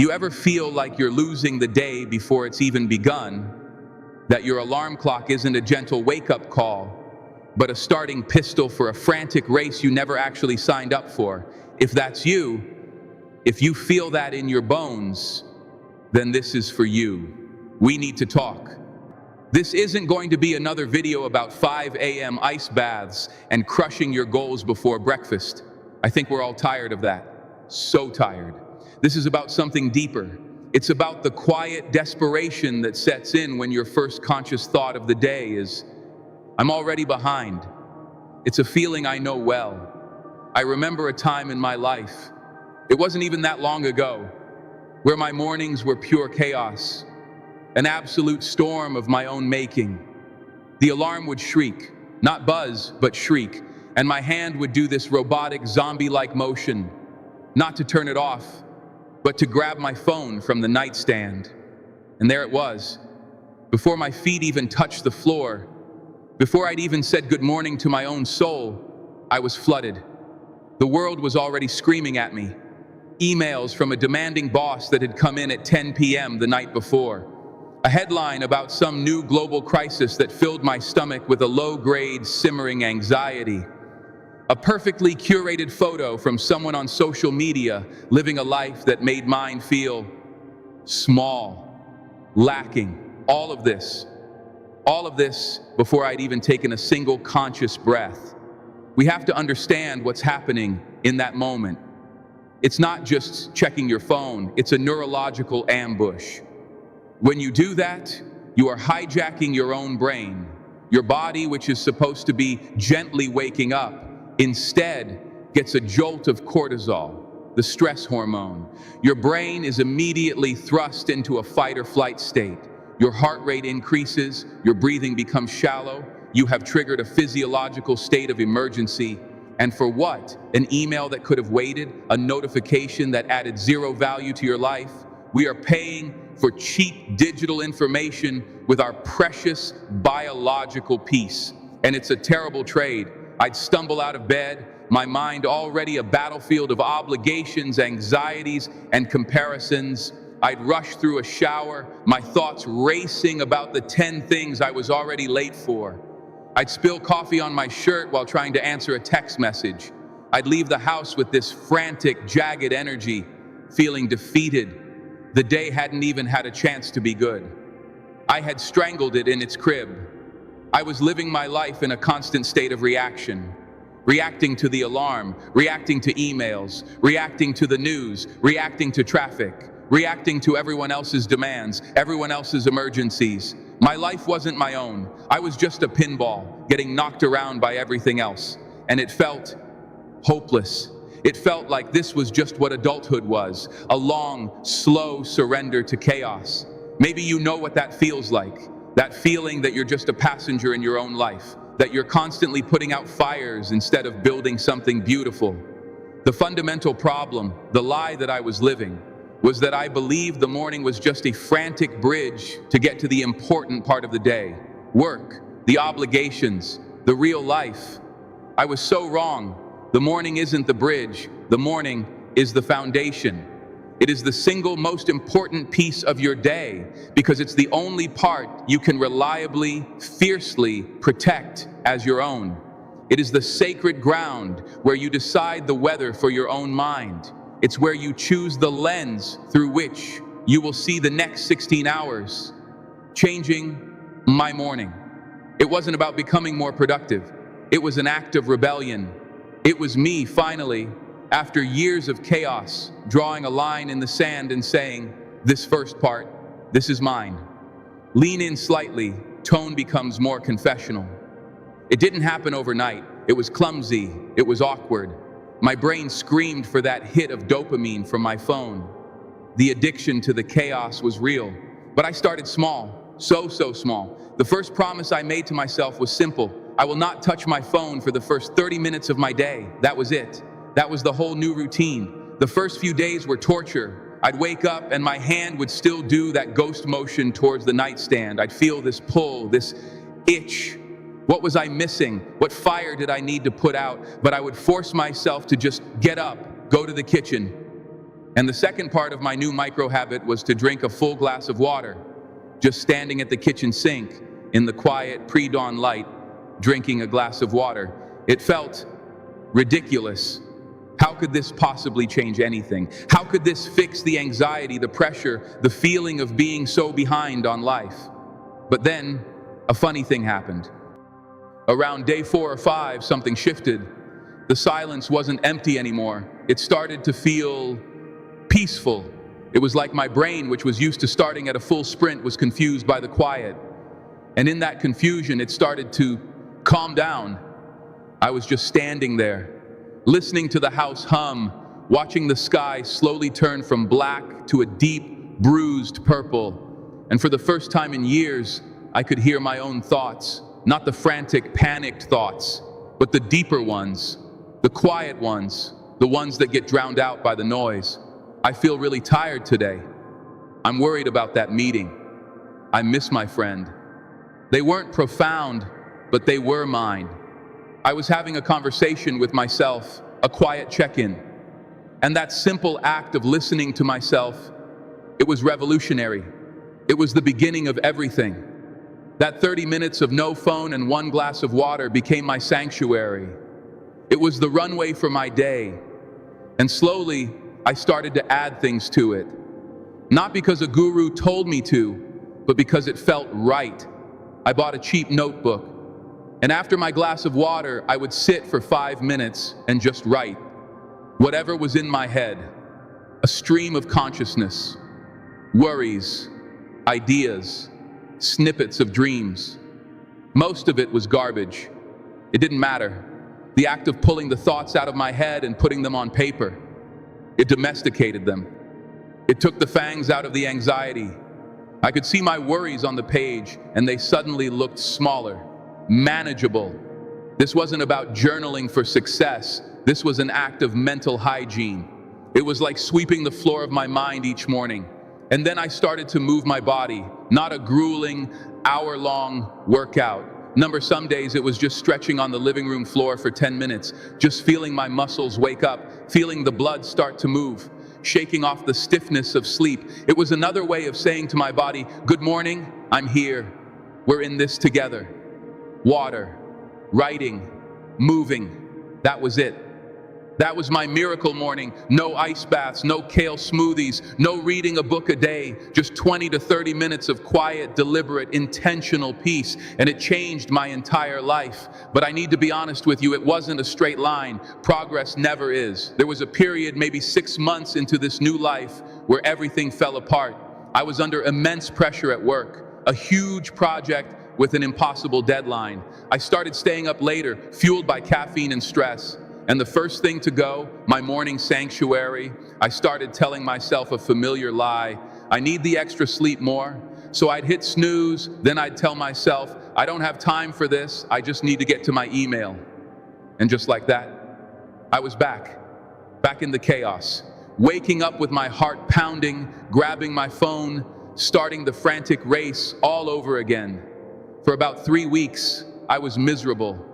You ever feel like you're losing the day before it's even begun? That your alarm clock isn't a gentle wake-up call, but a starting pistol for a frantic race you never actually signed up for? If that's you, if you feel that in your bones, then this is for you. We need to talk. This isn't going to be another video about 5 a.m. ice baths and crushing your goals before breakfast. I think we're all tired of that. So tired. This is about something deeper. It's about the quiet desperation that sets in when your first conscious thought of the day is, I'm already behind. It's a feeling I know well. I remember a time in my life, it wasn't even that long ago, where my mornings were pure chaos, an absolute storm of my own making. The alarm would shriek, not buzz, but shriek, and my hand would do this robotic, zombie-like motion, not to turn it off, but to grab my phone from the nightstand. And there it was. Before my feet even touched the floor, before I'd even said good morning to my own soul, I was flooded. The world was already screaming at me. Emails from a demanding boss that had come in at 10 p.m. the night before. A headline about some new global crisis that filled my stomach with a low-grade, simmering anxiety. A perfectly curated photo from someone on social media living a life that made mine feel small, lacking. All of this before I'd even taken a single conscious breath. We have to understand what's happening in that moment. It's not just checking your phone, it's a neurological ambush. When you do that, you are hijacking your own brain. Your body, which is supposed to be gently waking up, instead gets a jolt of cortisol, the stress hormone. Your brain is immediately thrust into a fight or flight state. Your heart rate increases, your breathing becomes shallow, you have triggered a physiological state of emergency. And for what? An email that could have waited, a notification that added zero value to your life. We are paying for cheap digital information with our precious biological peace. And it's a terrible trade. I'd stumble out of bed, my mind already a battlefield of obligations, anxieties, and comparisons. I'd rush through a shower, my thoughts racing about the 10 things I was already late for. I'd spill coffee on my shirt while trying to answer a text message. I'd leave the house with this frantic, jagged energy, feeling defeated. The day hadn't even had a chance to be good. I had strangled it in its crib. I was living my life in a constant state of reaction. Reacting to the alarm, reacting to emails, reacting to the news, reacting to traffic, reacting to everyone else's demands, everyone else's emergencies. My life wasn't my own. I was just a pinball, getting knocked around by everything else. And it felt hopeless. It felt like this was just what adulthood was, a long, slow surrender to chaos. Maybe you know what that feels like, that feeling that you're just a passenger in your own life, that you're constantly putting out fires instead of building something beautiful. The fundamental problem, the lie that I was living, was that I believed the morning was just a frantic bridge to get to the important part of the day. Work, the obligations, the real life. I was so wrong. The morning isn't the bridge. The morning is the foundation. It is the single most important piece of your day because it's the only part you can reliably, fiercely protect as your own. It is the sacred ground where you decide the weather for your own mind. It's where you choose the lens through which you will see the next 16 hours. Changing my morning. It wasn't about becoming more productive. It was an act of rebellion. It was me, finally, after years of chaos, drawing a line in the sand and saying, this first part, this is mine. Lean in slightly, tone becomes more confessional. It didn't happen overnight. It was clumsy. It was awkward. My brain screamed for that hit of dopamine from my phone. The addiction to the chaos was real, but I started small, so small. The first promise I made to myself was simple. I will not touch my phone for the first 30 minutes of my day. That was it. That was the whole new routine. The first few days were torture. I'd wake up and my hand would still do that ghost motion towards the nightstand. I'd feel this pull, this itch. What was I missing? What fire did I need to put out? But I would force myself to just get up, go to the kitchen. And the second part of my new micro habit was to drink a full glass of water, just standing at the kitchen sink in the quiet pre-dawn light, drinking a glass of water. It felt ridiculous. How could this possibly change anything? How could this fix the anxiety, the pressure, the feeling of being so behind on life? But then, a funny thing happened. Around day 4 or 5, something shifted. The silence wasn't empty anymore. It started to feel peaceful. It was like my brain, which was used to starting at a full sprint, was confused by the quiet. And in that confusion, it started to calm down. I was just standing there, listening to the house hum, watching the sky slowly turn from black to a deep, bruised purple. And for the first time in years, I could hear my own thoughts, not the frantic, panicked thoughts, but the deeper ones, the quiet ones, the ones that get drowned out by the noise. I feel really tired today. I'm worried about that meeting. I miss my friend. They weren't profound, but they were mine. I was having a conversation with myself, a quiet check-in. And that simple act of listening to myself, it was revolutionary. It was the beginning of everything. That 30 minutes of no phone and 1 glass of water became my sanctuary. It was the runway for my day. And slowly, I started to add things to it. Not because a guru told me to, but because it felt right. I bought a cheap notebook. And after my glass of water, I would sit for 5 minutes and just write whatever was in my head, a stream of consciousness, worries, ideas, snippets of dreams. Most of it was garbage. It didn't matter. The act of pulling the thoughts out of my head and putting them on paper, it domesticated them. It took the fangs out of the anxiety. I could see my worries on the page, and they suddenly looked smaller, manageable. This wasn't about journaling for success. This was an act of mental hygiene. It was like sweeping the floor of my mind each morning. And then I started to move my body, not a grueling, hour-long workout. Some days it was just stretching on the living room floor for 10 minutes, just feeling my muscles wake up, feeling the blood start to move, shaking off the stiffness of sleep. It was another way of saying to my body, good morning, I'm here. We're in this together. Water, writing, moving, that was it. That was my miracle morning. No ice baths, no kale smoothies, no reading a book a day, just 20 to 30 minutes of quiet, deliberate, intentional peace, and it changed my entire life. But I need to be honest with you, it wasn't a straight line. Progress never is. There was a period, maybe 6 months into this new life, where everything fell apart. I was under immense pressure at work, a huge project with an impossible deadline. I started staying up later, fueled by caffeine and stress. And the first thing to go, my morning sanctuary, I started telling myself a familiar lie. I need the extra sleep more. So I'd hit snooze, then I'd tell myself, I don't have time for this, I just need to get to my email. And just like that, I was back in the chaos, waking up with my heart pounding, grabbing my phone, starting the frantic race all over again. For about 3 weeks, I was miserable.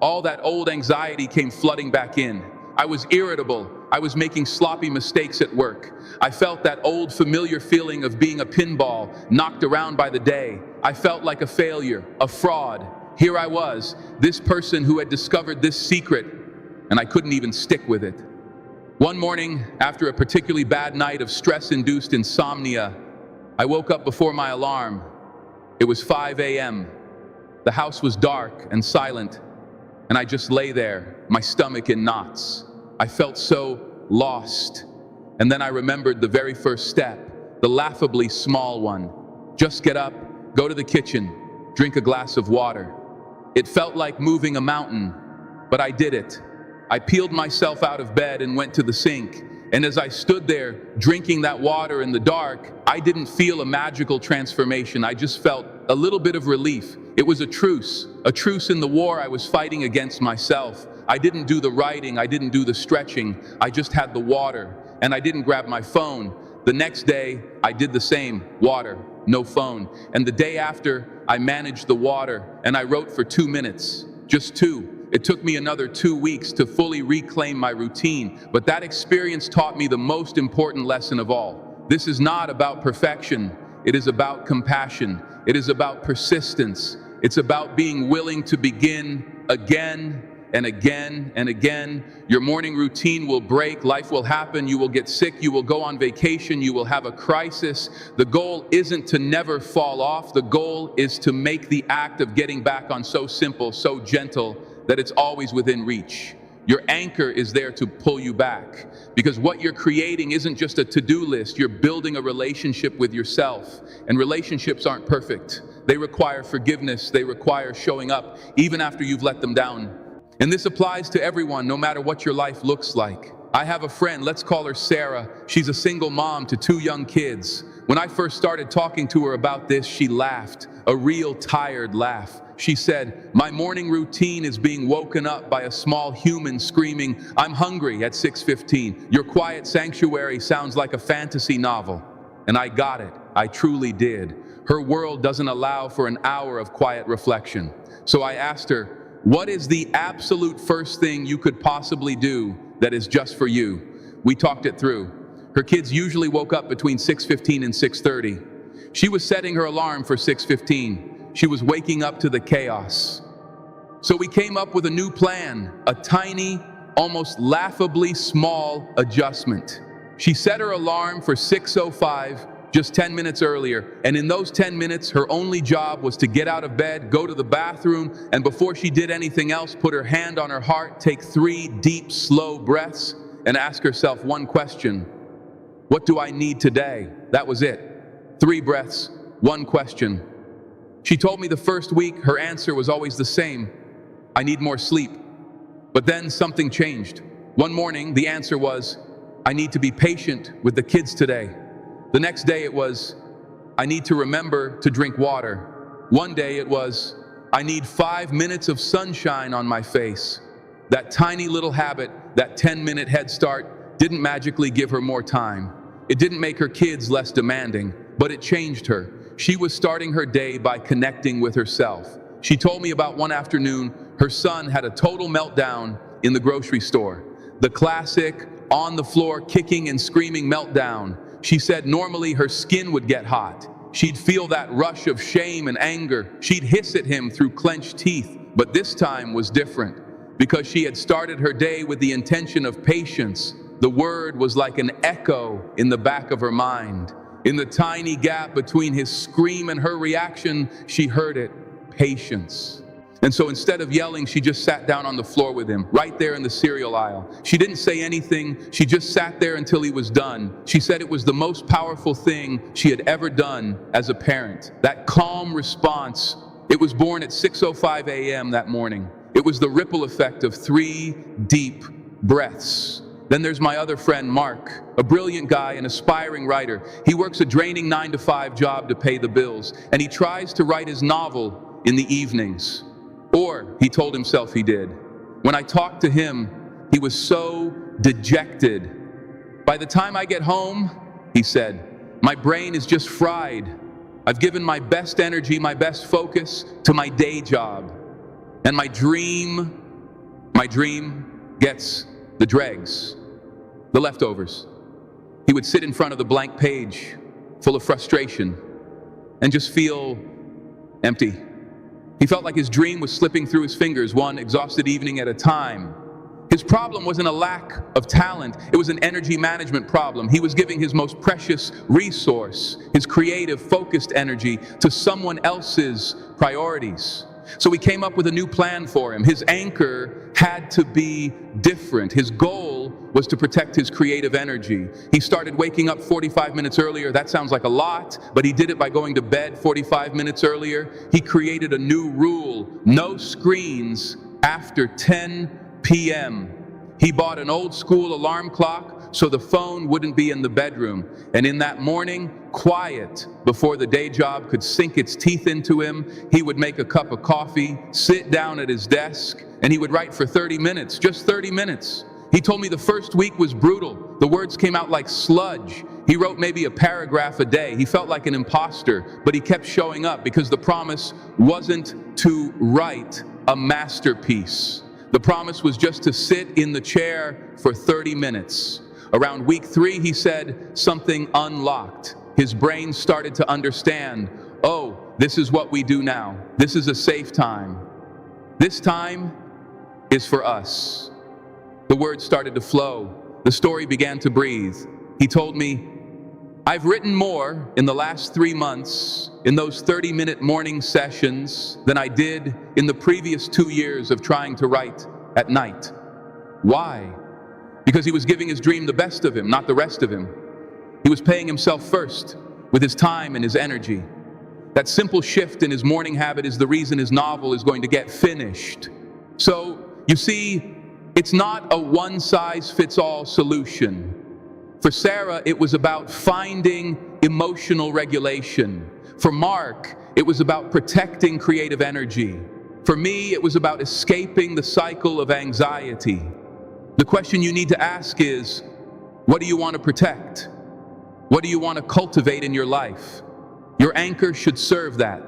All that old anxiety came flooding back in. I was irritable. I was making sloppy mistakes at work. I felt that old familiar feeling of being a pinball, knocked around by the day. I felt like a failure, a fraud. Here I was, this person who had discovered this secret, and I couldn't even stick with it. One morning, after a particularly bad night of stress-induced insomnia, I woke up before my alarm. It was 5 a.m. The house was dark and silent, and I just lay there, my stomach in knots. I felt so lost. And then I remembered the very first step, the laughably small one. Just get up, go to the kitchen, drink a glass of water. It felt like moving a mountain, but I did it. I peeled myself out of bed and went to the sink. And as I stood there, drinking that water in the dark, I didn't feel a magical transformation. I just felt a little bit of relief. It was a truce in the war I was fighting against myself. I didn't do the writing, I didn't do the stretching, I just had the water, and I didn't grab my phone. The next day, I did the same, water, no phone. And the day after, I managed the water, and I wrote for 2 minutes, just 2. It took me another 2 weeks to fully reclaim my routine, but that experience taught me the most important lesson of all. This is not about perfection. It is about compassion. It is about persistence. It's about being willing to begin again and again and again. Your morning routine will break, life will happen, you will get sick, you will go on vacation, you will have a crisis. The goal isn't to never fall off. The goal is to make the act of getting back on so simple, so gentle, that it's always within reach. Your anchor is there to pull you back, because what you're creating isn't just a to-do list. You're building a relationship with yourself, and relationships aren't perfect. They require forgiveness. They require showing up even after you've let them down. And this applies to everyone, no matter what your life looks like. I have a friend, let's call her Sarah. She's a single mom to 2 young kids. When I first started talking to her about this, she laughed, a real tired laugh. She said, "My morning routine is being woken up by a small human screaming, 'I'm hungry,' at 6:15. Your quiet sanctuary sounds like a fantasy novel." And I got it. I truly did. Her world doesn't allow for an hour of quiet reflection. So I asked her, what is the absolute first thing you could possibly do that is just for you? We talked it through. Her kids usually woke up between 6:15 and 6:30. She was setting her alarm for 6:15. She was waking up to the chaos. So we came up with a new plan, a tiny, almost laughably small adjustment. She set her alarm for 6:05, just 10 minutes earlier, and in those 10 minutes, her only job was to get out of bed, go to the bathroom, and before she did anything else, put her hand on her heart, take 3 deep, slow breaths, and ask herself one question: what do I need today? That was it. 3 breaths, 1 question. She told me the first week, her answer was always the same: I need more sleep. But then something changed. One morning, the answer was, I need to be patient with the kids today. The next day it was, I need to remember to drink water. One day it was, I need 5 minutes of sunshine on my face. That tiny little habit, that 10-minute head start, didn't magically give her more time. It didn't make her kids less demanding, but it changed her. She was starting her day by connecting with herself. She told me about one afternoon, her son had a total meltdown in the grocery store. The classic, on the floor, kicking and screaming meltdown. She said normally her skin would get hot. She'd feel that rush of shame and anger. She'd hiss at him through clenched teeth. But this time was different, because she had started her day with the intention of patience. The word was like an echo in the back of her mind. In the tiny gap between his scream and her reaction, she heard it: patience. And so instead of yelling, she just sat down on the floor with him, right there in the cereal aisle. She didn't say anything. She just sat there until he was done. She said it was the most powerful thing she had ever done as a parent. That calm response, it was born at 6:05 a.m. that morning. It was the ripple effect of 3 deep breaths. Then there's my other friend, Mark, a brilliant guy, an aspiring writer. He works a draining 9-to-5 job to pay the bills, and he tries to write his novel in the evenings. Or he told himself he did. When I talked to him, he was so dejected. By the time I get home, he said, my brain is just fried. I've given my best energy, my best focus to my day job. And my dream gets the dregs, the leftovers. He would sit in front of the blank page, full of frustration, and just feel empty. He felt like his dream was slipping through his fingers, one exhausted evening at a time. His problem wasn't a lack of talent, it was an energy management problem. He was giving his most precious resource, his creative, focused energy, to someone else's priorities. So we came up with a new plan for him. His anchor had to be different. His goal was to protect his creative energy. He started waking up 45 minutes earlier. That sounds like a lot, but he did it by going to bed 45 minutes earlier. He created a new rule: no screens after 10 p.m. He bought an old school alarm clock so the phone wouldn't be in the bedroom. And in that morning, quiet, before the day job could sink its teeth into him, he would make a cup of coffee, sit down at his desk, and he would write for 30 minutes, just 30 minutes. He told me the first week was brutal. The words came out like sludge. He wrote maybe a paragraph a day. He felt like an imposter, but he kept showing up because the promise wasn't to write a masterpiece. The promise was just to sit in the chair for 30 minutes. Around week 3, he said something unlocked. His brain started to understand, oh, this is what we do now. This is a safe time. This time is for us. The words started to flow. The story began to breathe. He told me, I've written more in the last 3 months in those 30-minute morning sessions than I did in the previous 2 years of trying to write at night. Why? Because he was giving his dream the best of him, not the rest of him. He was paying himself first with his time and his energy. That simple shift in his morning habit is the reason his novel is going to get finished. So, you see, it's not a one-size-fits-all solution. For Sarah, it was about finding emotional regulation. For Mark, it was about protecting creative energy. For me, it was about escaping the cycle of anxiety. The question you need to ask is, what do you want to protect? What do you want to cultivate in your life? Your anchor should serve that.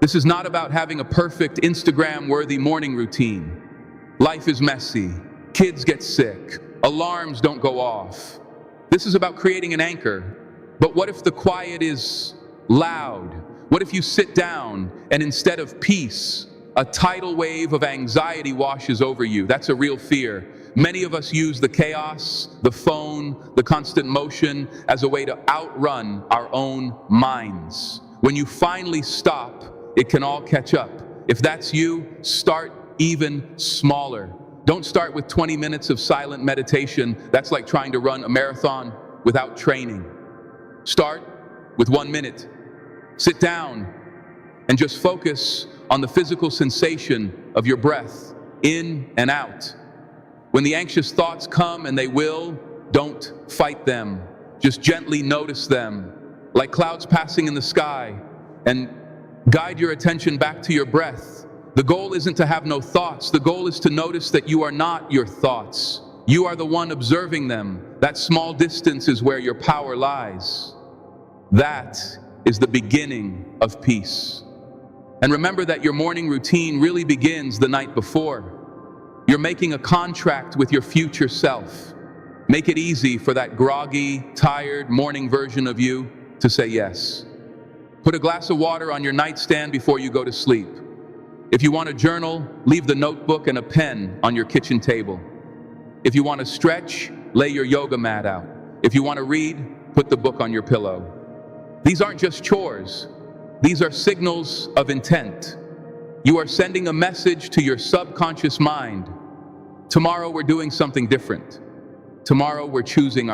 This is not about having a perfect Instagram-worthy morning routine. Life is messy. Kids get sick. Alarms don't go off. This is about creating an anchor. But what if the quiet is loud? What if you sit down and instead of peace, a tidal wave of anxiety washes over you? That's a real fear. Many of us use the chaos, the phone, the constant motion as a way to outrun our own minds. When you finally stop, it can all catch up. If that's you, start even smaller. Don't start with 20 minutes of silent meditation. That's like trying to run a marathon without training. Start with 1 minute. Sit down and just focus on the physical sensation of your breath, in and out. When the anxious thoughts come, and they will, don't fight them. Just gently notice them, like clouds passing in the sky, and guide your attention back to your breath. The goal isn't to have no thoughts. The goal is to notice that you are not your thoughts. You are the one observing them. That small distance is where your power lies. That is the beginning of peace. And remember that your morning routine really begins the night before. You're making a contract with your future self. Make it easy for that groggy, tired morning version of you to say yes. Put a glass of water on your nightstand before you go to sleep. If you want to journal, leave the notebook and a pen on your kitchen table. If you want to stretch, lay your yoga mat out. If you want to read, put the book on your pillow. These aren't just chores. These are signals of intent. You are sending a message to your subconscious mind. Tomorrow we're doing something different. Tomorrow we're choosing our